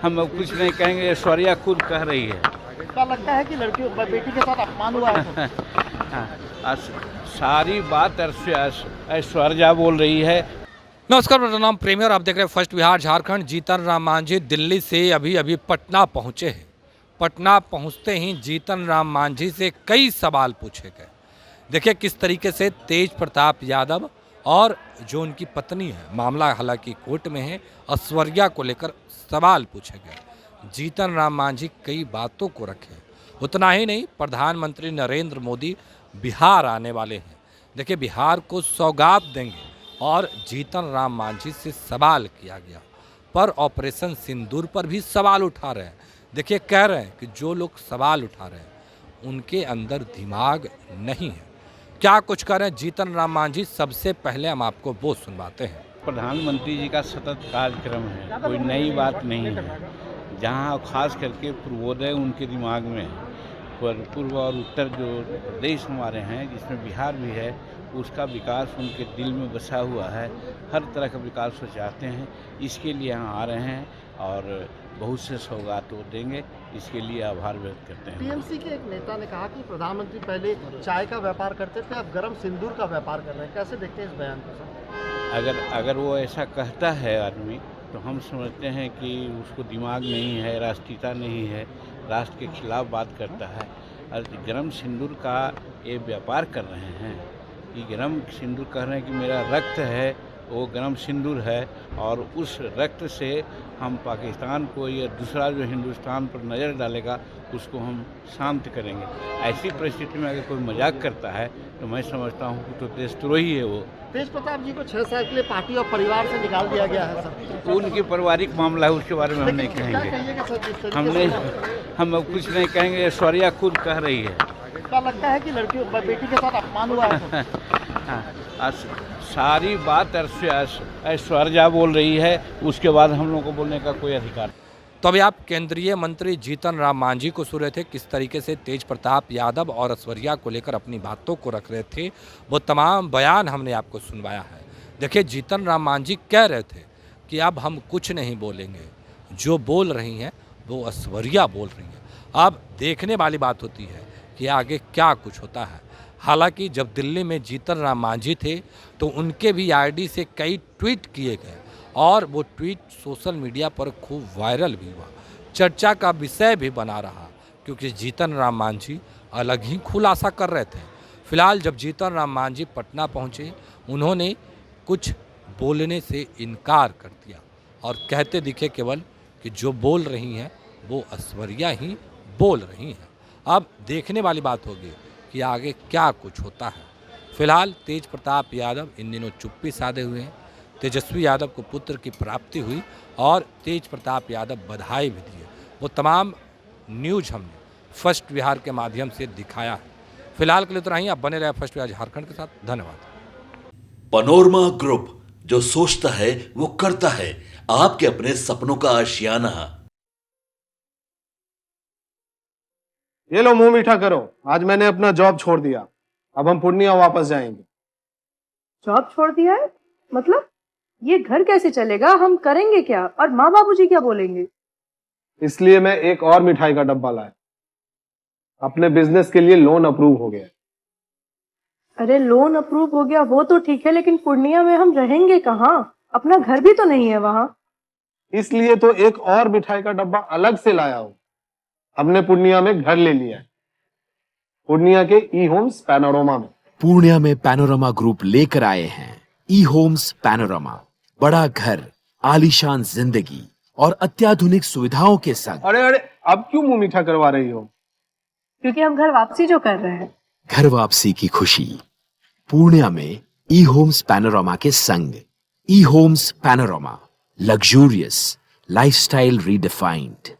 हम अब कुछ नहीं कहेंगे, ऐश्वर्या खुद कह रही है। क्या लगता है कि लड़की बेटी के साथ अपमान हुआ है? सारी बात ऐश्वर्या बोल रही है। नमस्कार, मेरा नाम प्रेमी और आप देख रहे हैं फर्स्ट बिहार झारखंड। जीतन राम मांझी दिल्ली से अभी पटना पहुंचे हैं। पटना पहुंचते ही जीतन राम मांझी से कई सवाल पूछे गए। देखिए किस तरीके से तेज प्रताप यादव और जो उनकी पत्नी है, मामला हालांकि कोर्ट में है, ऐश्वर्या को लेकर सवाल पूछे गए। जीतन राम मांझी कई बातों को रखे। उतना ही नहीं, प्रधानमंत्री नरेंद्र मोदी बिहार आने वाले हैं। देखिए बिहार को सौगात देंगे और जीतन राम मांझी से सवाल किया गया। पर ऑपरेशन सिंदूर पर भी सवाल उठा रहे हैं। देखिए कह रहे हैं कि जो लोग सवाल उठा रहे हैं उनके अंदर दिमाग नहीं है। क्या कुछ कर रहे हैं जीतन राम मांझी, सबसे पहले हम आपको वो सुनवाते हैं। प्रधानमंत्री जी का सतत कार्यक्रम है, कोई नई बात नहीं है। जहाँ खास करके पूर्वोदय उनके दिमाग में है। पर पूर्व और उत्तर जो प्रदेश हमारे हैं, जिसमें बिहार भी है, उसका विकास उनके दिल में बसा हुआ है। हर तरह का विकास वो चाहते हैं, इसके लिए यहाँ आ रहे हैं और बहुत से सौगात वो देंगे। इसके लिए आभार व्यक्त करते हैं। टीएमसी के एक नेता ने कहा कि प्रधानमंत्री पहले चाय का व्यापार करते थे, अब गरम सिंदूर का व्यापार कर रहे हैं। कैसे देखते हैं इस बयान को? अगर वो ऐसा कहता है आदमी, तो हम समझते हैं कि उसको दिमाग नहीं है, राष्ट्रीयता नहीं है, राष्ट्र के खिलाफ बात करता है। और गरम सिंदूर का ये व्यापार कर रहे हैं कि गरम सिंदूर कह रहे हैं कि मेरा रक्त है वो गरम सिंदूर है, और उस रक्त से हम पाकिस्तान को या दूसरा जो हिंदुस्तान पर नज़र डालेगा उसको हम शांत करेंगे। ऐसी परिस्थिति में अगर कोई मजाक करता है तो मैं समझता हूँ कि तो देशद्रोही है वो। तेज प्रताप जी को 6 साल के लिए पार्टी और परिवार से निकाल दिया गया है सर। उनकी पारिवारिक मामला है, उसके बारे में हम नहीं क्या कहेंगे। कहिएगा सर जिस तरीके हम अब कुछ नहीं कहेंगे, ऐश्वर्या खुद कह रही है। क्या लगता है कि लड़की बेटी के साथ अपमान हुआ है? सारी बात ऐश्वर्या बोल रही है, उसके बाद हम लोगों को बोलने का कोई अधिकार। तो अभी आप केंद्रीय मंत्री जीतन राम मांझी को सुन रहे थे, किस तरीके से तेज प्रताप यादव और ऐश्वर्या को लेकर अपनी बातों को रख रहे थे। वो तमाम बयान हमने आपको सुनवाया है। देखिए जीतन राम मांझी कह रहे थे कि अब हम कुछ नहीं बोलेंगे, जो बोल रही हैं वो ऐश्वर्या बोल रही हैं। अब देखने वाली बात होती है कि आगे क्या कुछ होता है। हालांकि जब दिल्ली में जीतन राम मांझी थे तो उनके भी आईडी से कई ट्वीट किए गए और वो ट्वीट सोशल मीडिया पर खूब वायरल भी हुआ, चर्चा का विषय भी बना रहा, क्योंकि जीतन राम मांझी अलग ही खुलासा कर रहे थे। फिलहाल जब जीतन राम मांझी पटना पहुंचे, उन्होंने कुछ बोलने से इनकार कर दिया और कहते दिखे केवल कि जो बोल रही हैं वो ऐश्वर्या ही बोल रही हैं। अब देखने वाली बात होगी कि आगे क्या कुछ होता है। फिलहाल तेज प्रताप यादव इन दिनों चुप्पी साधे हुए हैं। तेजस्वी यादव को पुत्र की प्राप्ति हुई और तेज प्रताप यादव बधाई भी दिए। वो तमाम न्यूज हमने फर्स्ट बिहार के माध्यम से दिखाया है। फिलहाल के लिए तो नहीं, आप बने रहे फर्स्ट बिहार झारखंड के साथ। धन्यवाद। पनोरमा ग्रुप, जो सोचता है वो करता है। आपके अपने सपनों का आशियाना। ये लो मुंह मीठा करो, आज मैंने अपना जॉब छोड़ दिया। अब हम पूर्णिया वापस जाएंगे। जॉब छोड़ दिया है? मतलब ये घर कैसे चलेगा? हम करेंगे क्या? और माँ बाबूजी क्या बोलेंगे? इसलिए मैं एक और मिठाई का डब्बा लाया। अपने बिजनेस के लिए लोन अप्रूव हो गया। अरे लोन अप्रूव हो गया वो तो ठीक है, लेकिन पूर्णिया में हम रहेंगे कहाँ? अपना घर भी तो नहीं है वहाँ। इसलिए तो एक और मिठाई का डब्बा अलग से लाया हूँ। हमने पूर्णिया में घर ले लिया है, पूर्णिया के ई होम्स पैनोरमा में। पूर्णिया में पैनोरमा ग्रुप लेकर आए हैं ई होम्स पैनोरमा। बड़ा घर, आलीशान जिंदगी और अत्याधुनिक सुविधाओं के संग। अरे अब क्यों मुंह मीठा करवा रही हो? क्योंकि हम घर वापसी जो कर रहे हैं। घर वापसी की खुशी पूर्णिया में ई होम्स पैनोरमा के संग। E homes panorama, luxurious lifestyle redefined.